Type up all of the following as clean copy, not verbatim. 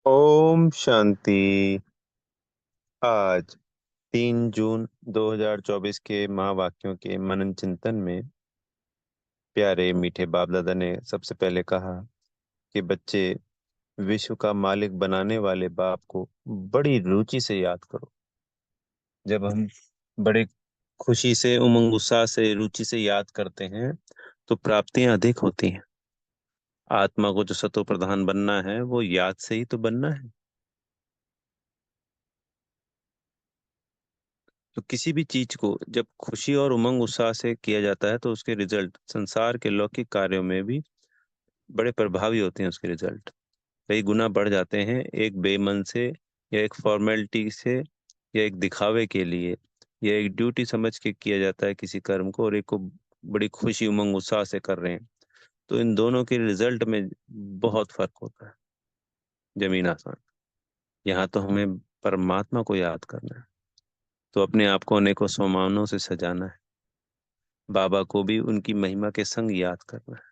ओम शांति। आज 3 जून 2024 के महावाक्यों के मनन चिंतन में प्यारे मीठे बाप दादा ने सबसे पहले कहा कि बच्चे, विश्व का मालिक बनाने वाले बाप को बड़ी रुचि से याद करो। जब हम बड़े खुशी से, उमंग उत्साह से, रुचि से याद करते हैं तो प्राप्तियां अधिक होती हैं। आत्मा को जो सतो प्रधान बनना है वो याद से ही तो बनना है। तो किसी भी चीज को जब खुशी और उमंग उत्साह से किया जाता है तो उसके रिजल्ट संसार के लौकिक कार्यों में भी बड़े प्रभावी होते हैं। उसके रिजल्ट कई गुना बढ़ जाते हैं। एक बेमन से, या एक फॉर्मेलिटी से, या एक दिखावे के लिए, या एक ड्यूटी समझ के किया जाता है किसी कर्म को, और एक को बड़ी खुशी उमंग उत्साह से कर रहे हैं, तो इन दोनों के रिजल्ट में बहुत फर्क होता है, जमीन आसमान। यहाँ तो हमें परमात्मा को याद करना है, तो अपने आप को अनेकों स्वमानों से सजाना है। बाबा को भी उनकी महिमा के संग याद करना है।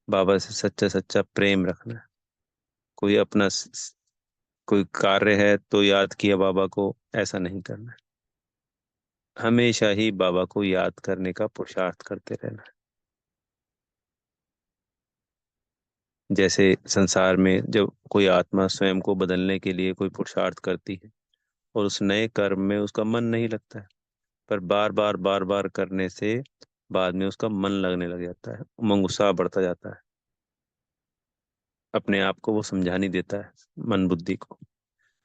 बाबा से सच्चा सच्चा प्रेम रखना है। कोई अपना कोई कार्य है तो याद किया बाबा को, ऐसा नहीं करना है। हमेशा ही बाबा को याद करने का पुरुषार्थ करते रहना है। जैसे संसार में जब कोई आत्मा स्वयं को बदलने के लिए कोई पुरुषार्थ करती है और उस नए कर्म में उसका मन नहीं लगता है, पर बार बार करने से बाद में उसका मन लगने लग जाता है, उमंग उत्साह बढ़ता जाता है। अपने आप को वो समझा नहीं देता है, मन बुद्धि को।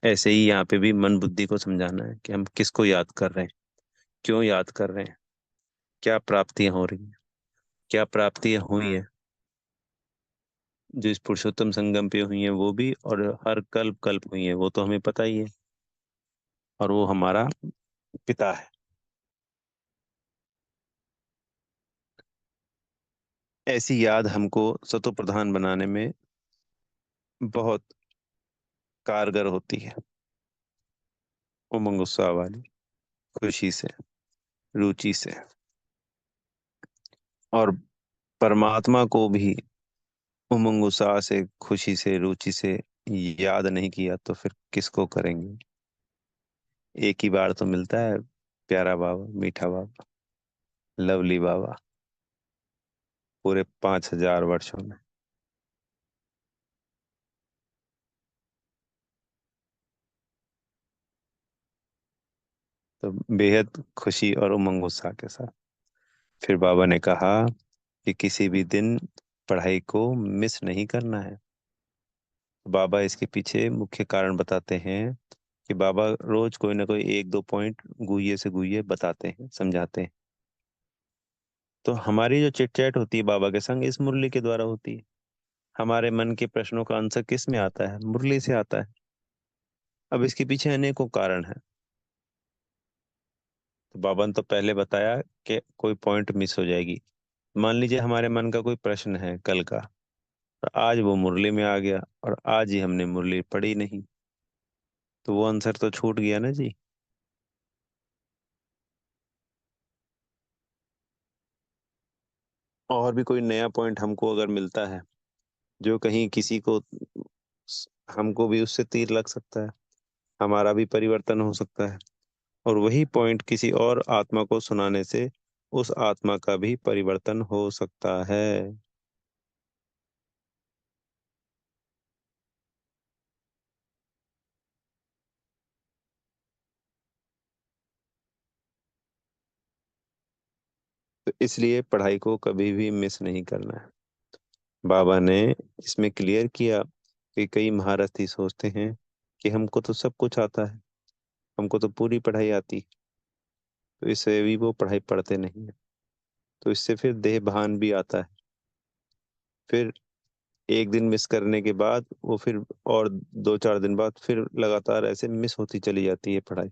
ऐसे ही यहाँ पे भी मन बुद्धि को समझाना है कि हम किसको याद कर रहे हैं, क्यों याद कर रहे हैं, क्या प्राप्तियां हो रही हैं। क्या प्राप्तियां हुई हैं जो इस पुरुषोत्तम संगम पे हुई हैं वो भी, और हर कल्प कल्प हुई हैं वो तो हमें पता ही है। और वो हमारा पिता है। ऐसी याद हमको सतो प्रधान बनाने में बहुत कारगर होती है। उमंग उत्साह वाली, खुशी से, रुचि से। और परमात्मा को भी उमंग उत्साह से, खुशी से, रुचि से याद नहीं किया तो फिर किसको करेंगे। एक ही बार तो मिलता है प्यारा बाबा, मीठा बाबा, लवली बाबा, पूरे 5,000 वर्षों में। तो बेहद खुशी और उमंग उत्साह के साथ फिर बाबा ने कहा कि किसी भी दिन पढ़ाई को मिस नहीं करना है। बाबा इसके पीछे मुख्य कारण बताते हैं कि बाबा रोज कोई ना कोई एक दो पॉइंट गुये से गुये बताते हैं, समझाते हैं। तो हमारी जो चिट चैट होती है बाबा के संग इस मुरली के द्वारा होती है। हमारे मन के प्रश्नों का आंसर किस में आता है? मुरली से आता है। अब इसके पीछे अनेकों कारण है। तो बाबा ने तो पहले बताया कि कोई पॉइंट मिस हो जाएगी। मान लीजिए हमारे मन का कोई प्रश्न है कल का, और आज वो मुरली में आ गया और आज ही हमने मुरली पढ़ी नहीं, तो वो आंसर तो छूट गया ना जी। और भी कोई नया पॉइंट हमको अगर मिलता है जो कहीं किसी को, हमको भी उससे तीर लग सकता है, हमारा भी परिवर्तन हो सकता है। और वही पॉइंट किसी और आत्मा को सुनाने से उस आत्मा का भी परिवर्तन हो सकता है। तो इसलिए पढ़ाई को कभी भी मिस नहीं करना है। बाबा ने इसमें क्लियर किया कि कई महारथी सोचते हैं कि हमको तो सब कुछ आता है, हमको तो पूरी पढ़ाई आती है, तो इससे भी वो पढ़ाई पढ़ते नहीं है। तो इससे फिर देह भान भी आता है। फिर एक दिन मिस करने के बाद वो फिर और 2-4 दिन बाद फिर लगातार ऐसे मिस होती चली जाती है पढ़ाई।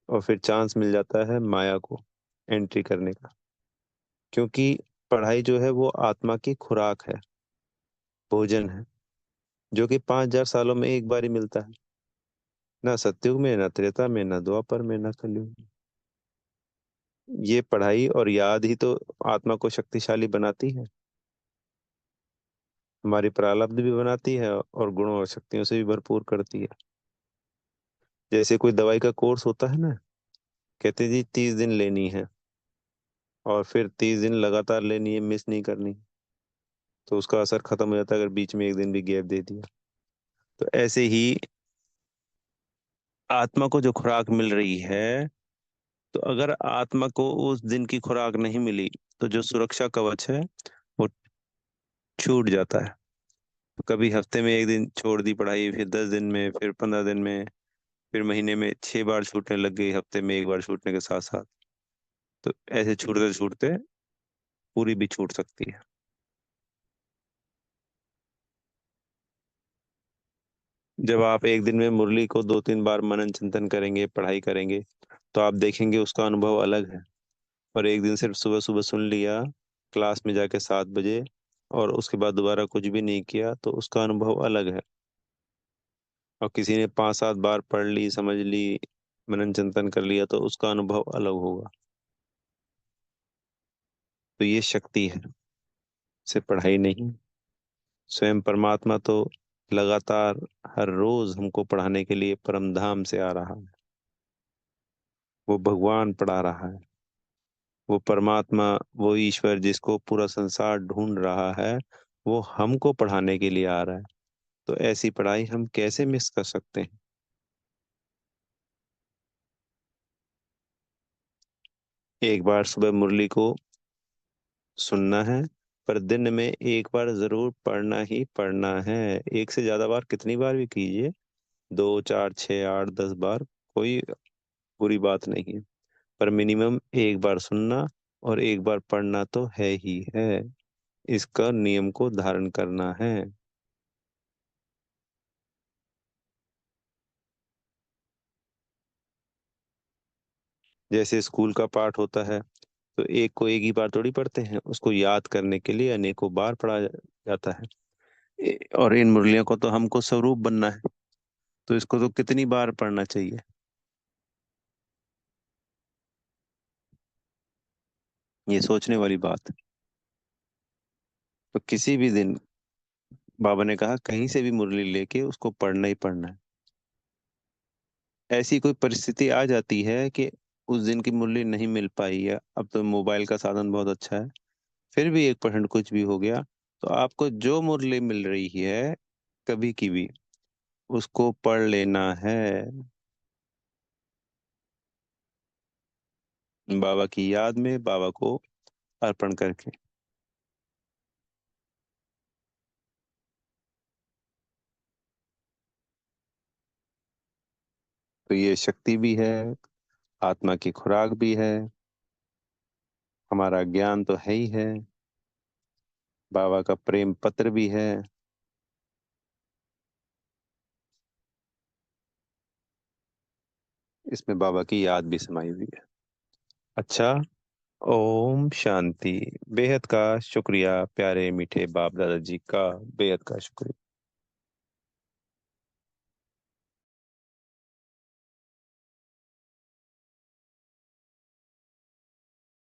और फिर चांस मिल जाता है माया को एंट्री करने का। क्योंकि पढ़ाई जो है वो आत्मा की खुराक है, भोजन है, जो कि 5,000 सालों में एक बार ही मिलता है। ना सतयुग में, ना त्रेता में, ना द्वापर में, ना कलयुग में। ये पढ़ाई और याद ही तो आत्मा को शक्तिशाली बनाती है। हमारी प्रारब्ध भी बनाती है और गुणों और शक्तियों से भी भरपूर करती है। जैसे कोई दवाई का कोर्स होता है ना, कहते जी 30 दिन लेनी है, और फिर 30 दिन लगातार लेनी है, मिस नहीं करनी। तो उसका असर खत्म हो जाता है अगर बीच में एक दिन भी गैप दे दिया। तो ऐसे ही आत्मा को जो खुराक मिल रही है, तो अगर आत्मा को उस दिन की खुराक नहीं मिली, तो जो सुरक्षा कवच है वो छूट जाता है। तो कभी हफ्ते में एक दिन छोड़ दी पढ़ाई, फिर 10 दिन में, फिर 15 दिन में, फिर महीने में 6 बार छूटने लग गई, हफ्ते में एक बार छूटने के साथ साथ। तो ऐसे छूटते छूटते पूरी भी छूट सकती है। जब आप एक दिन में मुरली को 2-3 बार मनन चिंतन करेंगे, पढ़ाई करेंगे, तो आप देखेंगे उसका अनुभव अलग है। और एक दिन सिर्फ सुबह सुबह सुन लिया क्लास में जाके 7 बजे, और उसके बाद दोबारा कुछ भी नहीं किया, तो उसका अनुभव अलग है। और किसी ने 5-7 बार पढ़ ली, समझ ली, मनन चिंतन कर लिया, तो उसका अनुभव अलग होगा। तो ये शक्ति है, सिर्फ पढ़ाई नहीं। स्वयं परमात्मा तो लगातार हर रोज हमको पढ़ाने के लिए परम धाम से आ रहा है। वो भगवान पढ़ा रहा है। वो परमात्मा, वो ईश्वर जिसको पूरा संसार ढूंढ रहा है, वो हमको पढ़ाने के लिए आ रहा है। तो ऐसी पढ़ाई हम कैसे मिस कर सकते हैं। एक बार सुबह मुरली को सुनना है, पर दिन में एक बार जरूर पढ़ना ही पढ़ना है। एक से ज्यादा बार कितनी बार भी कीजिए, 2, 4, 6, 8, 10 बार, कोई बुरी बात नहीं है। पर मिनिमम एक बार सुनना और एक बार पढ़ना तो है ही है। इसका नियम को धारण करना है। जैसे स्कूल का पाठ होता है, तो एक को एक ही बार थोड़ी पढ़ते हैं, उसको याद करने के लिए अनेकों बार पढ़ा जाता है। और इन मुरलियों को तो हमको स्वरूप बनना है, तो इसको तो कितनी बार पढ़ना चाहिए। ये सोचने वाली बात है। तो किसी भी दिन बाबा ने कहा कहीं से भी मुरली लेके उसको पढ़ना ही पढ़ना है। ऐसी कोई परिस्थिति आ जाती है कि उस दिन की मुरली नहीं मिल पाई, या अब तो मोबाइल का साधन बहुत अच्छा है, फिर भी 1% कुछ भी हो गया, तो आपको जो मुरली मिल रही है कभी की भी, उसको पढ़ लेना है, बाबा की याद में, बाबा को अर्पण करके। तो ये शक्ति भी है, आत्मा की खुराक भी है, हमारा ज्ञान तो है ही है, बाबा का प्रेम पत्र भी है, इसमें बाबा की याद भी समाई हुई है। अच्छा। ओम शांति। बेहद का शुक्रिया प्यारे मीठे बाप दादाजी का, बेहद का शुक्रिया।